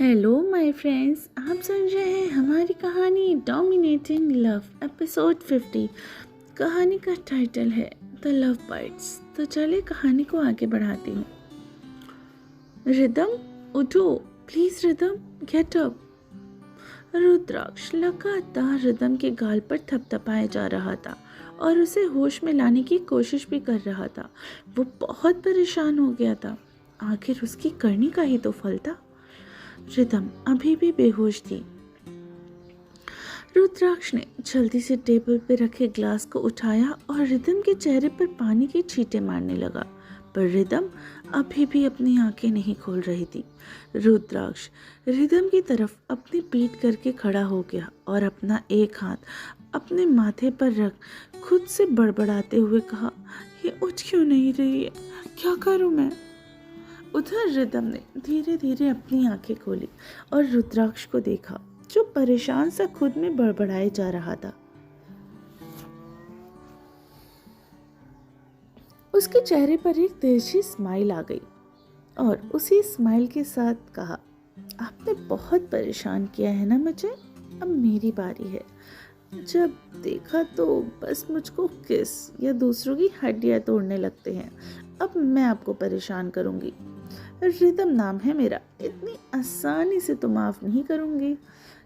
Hello my friends, आप सुन रहे हैं हमारी कहानी डोमिनेटिंग लव एपिसोड 50। कहानी का टाइटल है द लव बाइट्स। तो चलिए कहानी को आगे बढ़ाती हूँ। रिदम उठो प्लीज, रिदम गेट अप। रुद्राक्ष लगातार रिदम के गाल पर थपथपाया जा रहा था और उसे होश में लाने की कोशिश भी कर रहा था। वो बहुत परेशान हो गया था। आखिर उसकी करनी का ही तो फल था। रिदम अभी भी बेहोश थी। रुद्राक्ष ने जल्दी से टेबल पर रखे ग्लास को उठाया और रिदम के चेहरे पर पानी के छींटे मारने लगा, पर रिदम अभी भी अपनी आंखें नहीं खोल रही थी। रुद्राक्ष रिदम की तरफ अपनी पीठ करके खड़ा हो गया और अपना एक हाथ अपने माथे पर रख खुद से बड़बड़ाते हुए कहा, ये उठ क्यों नहीं रही है, क्या करूं मैं। उधर रिदम ने धीरे धीरे अपनी आंखें खोली और रुद्राक्ष को देखा, जो परेशान सा खुद में बड़बड़ाए जा रहा था। उसके चेहरे पर एक तिरछी स्माइल आ गई और उसी स्माइल के साथ कहा, आपने बहुत परेशान किया है ना मुझे, अब मेरी बारी है। जब देखा तो बस मुझको किस या दूसरों की हड्डियां तोड़ने लगते हैं। अब मैं आपको परेशान करूंगी। रिदम नाम है मेरा, इतनी आसानी से तो माफ नहीं करूंगी।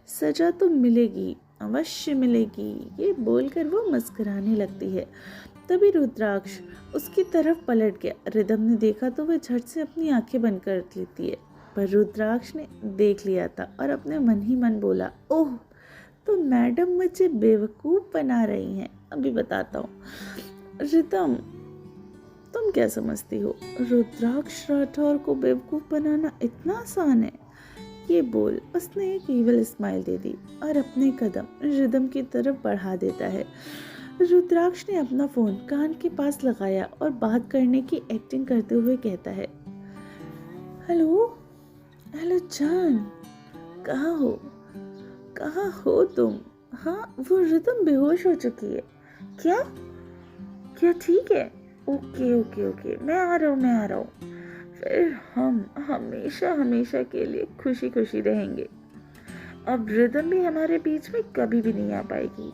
सजा तो मिलेगी, अवश्य मिलेगी। ये बोलकर वो मुस्कुराने लगती है। तभी रुद्राक्ष उसकी तरफ पलट गया। रिदम ने देखा तो वह झट से अपनी आंखें बंद कर लेती है, पर रुद्राक्ष ने देख लिया था और अपने मन ही मन बोला, ओह तो मैडम मुझे बेवकूफ बना रही हैं, अभी बताता हूँ। रिदम तुम क्या समझती हो, रुद्राक्ष राठौर को बेवकूफ बनाना इतना आसान है? ये बोल उसने एक ईविल स्माइल दे दी और अपने कदम रिदम की तरफ बढ़ा देता है। रुद्राक्ष ने अपना फोन कान के पास लगाया और बात करने की एक्टिंग करते हुए कहता है, हेलो हेलो जान, कहाँ हो तुम? हाँ, वो रिदम बेहोश हो चुकी है। क्या क्या ठीक है? ओके, मैं आ रहा हूँ। फिर हम हमेशा हमेशा के लिए खुशी खुशी रहेंगे। अब रिदम भी हमारे बीच में कभी भी नहीं आ पाएगी।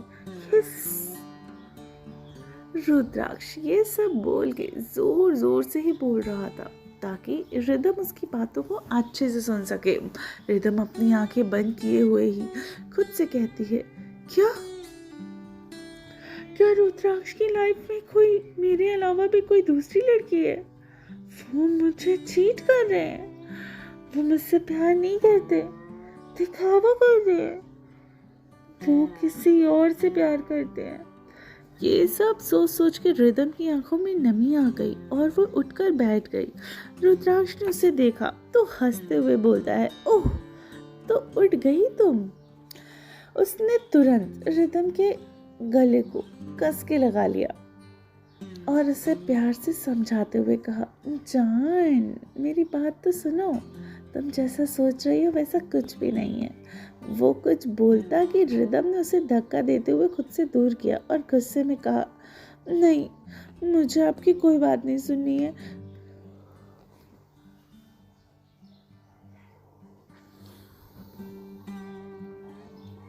रुद्राक्ष ये सब बोल के जोर जोर से ही बोल रहा था ताकि रिदम उसकी बातों को अच्छे से सुन सके। रिदम अपनी आंखें बंद किए हुए ही खुद से कहती है, क्या रुद्राक्ष की लाइफ में कोई मेरे अलावा भी कोई दूसरी लड़की है? वो मुझे चीट कर रहे हैं, वो मुझसे प्यार नहीं करते, दिखावा कर रहे हैं, वो किसी और से प्यार करते हैं। ये सब सोच सोच के रिदम की आंखों में नमी आ गई और वो उठकर बैठ गई। रुद्राक्ष ने उसे देखा तो हंसते हुए बोलता है, ओह तो उठ गई तुम। उसने तुरंत रिदम के गले को कस के लगा लिया और उसे प्यार से समझाते हुए कहा, जान मेरी बात तो सुनो, तुम जैसा सोच रही हो वैसा कुछ भी नहीं है। वो कुछ बोलता कि रिदम ने उसे धक्का देते हुए खुद से दूर किया और गुस्से में कहा, नहीं मुझे आपकी कोई बात नहीं सुननी है।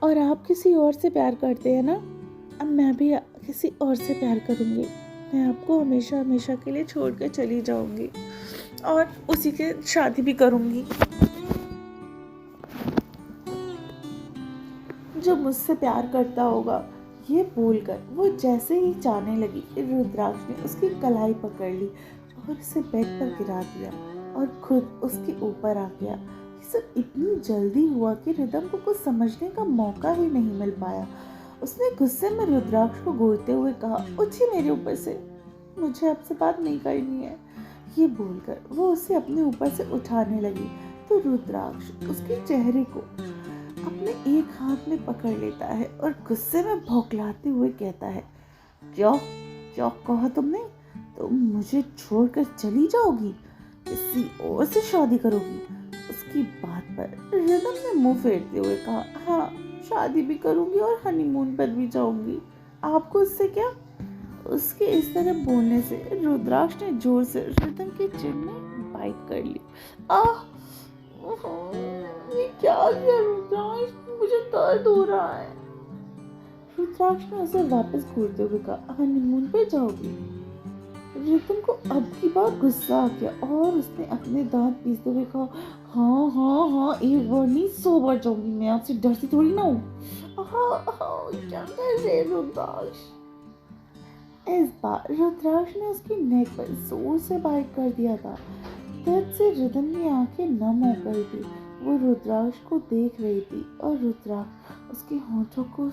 और आप किसी और से प्यार करते हैं ना, अब मैं भी किसी और से प्यार करूंगी। मैं आपको हमेशा हमेशा के लिए छोड़कर चली जाऊंगी और उसी के शादी भी करूंगी जो मुझसे प्यार करता होगा। ये बोलकर वो जैसे ही जाने लगी, रुद्राक्ष ने उसकी कलाई पकड़ ली और उसे बेड पर गिरा दिया और खुद उसके ऊपर आ गया। ये सब इतनी जल्दी हुआ कि रिदम को कुछ समझने का मौका ही नहीं मिल पाया। उसने गुस्से में रुद्राक्ष को घूरते हुए कहा, उठिए मेरे ऊपर से, मुझे आपसे बात नहीं करनी है। ये बोलकर वो उसे अपने ऊपर से उठाने लगी तो रुद्राक्ष उसके चेहरे को अपने एक हाथ में पकड़ लेता है और गुस्से में भौंकलाते हुए कहता है, क्या कहा तुमने? तुम मुझे छोड़कर चली जाओगी, किसी और से शादी करोगी? उसकी बात पर रिदम ने मुंह फेरते हुए कहा, हाँ शादी भी करूंगी और हनीमून पर भी जाऊंगी, आपको इससे क्या? उसके इस तरह बोलने से रुद्राक्ष ने जोर से रिदम के चिढ़ में बाइट कर ली। ये क्या किया रुद्राक्ष, मुझे दर्द हो रहा है। रुद्राक्ष ने उसे वापस घूरते हुए कहा, हनीमून पे जाओगी? रितम को अब की बार गुस्सा आ गया और उसने अपने दांत पीसते हुए कहा, हाँ हाँ हाँ, एक बार नहीं 100 बार जाऊंगी, मैं आपसे डरती थोड़ी ना हूँ। क्या कर रहे रुद्राक्ष? इस बार रुद्राक्ष ने उसकी नेक पर जोर से बाइट कर दिया था। दर्द से रिदम की आंखें नम हो गई थी। वो रुद्राक्ष को देख रही थी और रुद्राक्ष उसके होठों को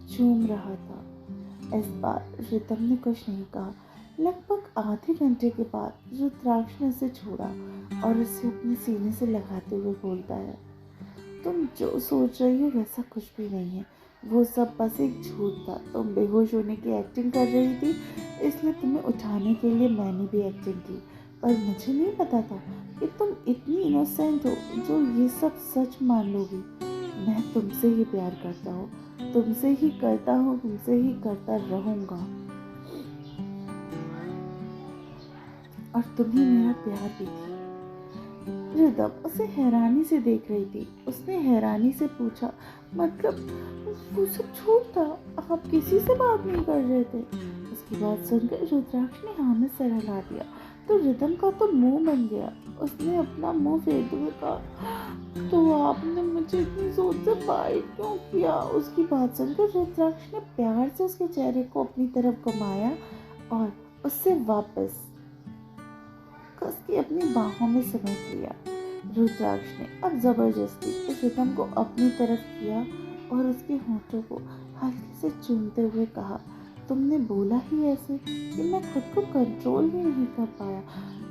चूम रहा था। इस बार रिदम ने कुछ नहीं कहा। लगभग आधे घंटे के बाद रुद्राक्ष ने उसे छोड़ा और उसे अपने सीने से लगाते हुए बोलता है, तुम जो सोच रही हो वैसा कुछ भी नहीं है, वो सब बस एक झूठ था। तुम बेहोश होने की एक्टिंग कर रही थी, इसलिए तुम्हें उठाने के लिए मैंने भी एक्टिंग की, पर मुझे नहीं पता था कि तुम इतनी इनोसेंट हो जो ये सब सच मान लोगी। मैं तुमसे ही प्यार करता हूँ, तुमसे ही करता हूँ, तुमसे ही करता रहूँगा, और तुम ही मेरा प्यार भी थी। रिदम उसे हैरानी से देख रही थी। उसने हैरानी से पूछा, मतलब वो सब झूठ था, आप किसी से बात नहीं कर रहे थे? उसकी बात सुनकर रुद्राक्ष ने हाँ में सर हिला दिया तो रिदम का तो मुंह बन गया। उसने अपना मुंह फेरते हुए कहा, तो आपने मुझे इतनी जोर से बाइट क्यों किया? उसकी बात सुनकर रुद्राक्ष ने प्यार से उसके चेहरे को अपनी तरफ घुमाया और उससे वापस कस के अपनी बाहों में समेट लिया। रुद्राक्ष ने अब जबरदस्ती उस रिदम को अपनी तरफ किया और उसके होठों को हल्के से चूमते हुए कहा, तुमने बोला ही ऐसे कि मैं खुद को कंट्रोल ही नहीं कर पाया।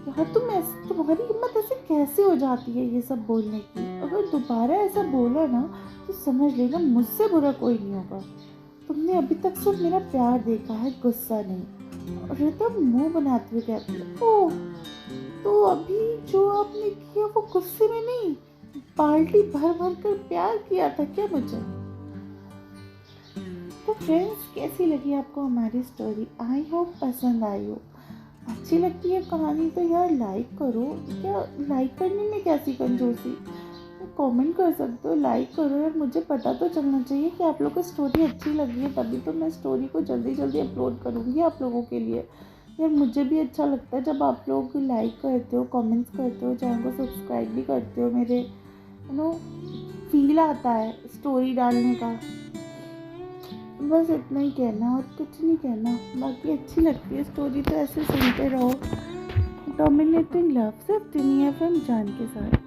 यार तुम्हारी हिम्मत ऐसे कैसे हो जाती है ये सब बोलने की? अगर दोबारा ऐसा बोला ना तो समझ लेना मुझसे बुरा कोई नहीं होगा। तुमने अभी तक सिर्फ मेरा प्यार देखा है, गुस्सा नहीं। रिदम मुंह बनाते हुए कहती है, ओह, तो अभी जो आपने किया वो गुस्से में नहीं, बाल्टी भर भर कर प्यार किया था क्या मुझे? तो फ्रेंड्स, कैसी लगी आपको हमारी स्टोरी? आई होप पसंद आई हो। अच्छी लगती है कहानी तो यार लाइक करो। क्या लाइक करने में कैसी कंजूसी? कमेंट कर सकते हो, लाइक करो यार, मुझे पता तो चलना चाहिए कि आप लोगों को स्टोरी अच्छी लगी है, तभी तो मैं स्टोरी को जल्दी जल्दी अपलोड करूँगी आप लोगों के लिए। यार मुझे भी अच्छा लगता है जब आप लोग लाइक करते हो, कमेंट्स करते हो, चैनल को सब्सक्राइब भी करते हो। मेरे फील आता है स्टोरी डालने का। बस इतना ही कहना और कुछ नहीं कहना। बाकी अच्छी लगती है स्टोरी तो ऐसे सुनते रहो। डोमिनेटिंग लव सिर्फ टिनी एफएम जान के साथ।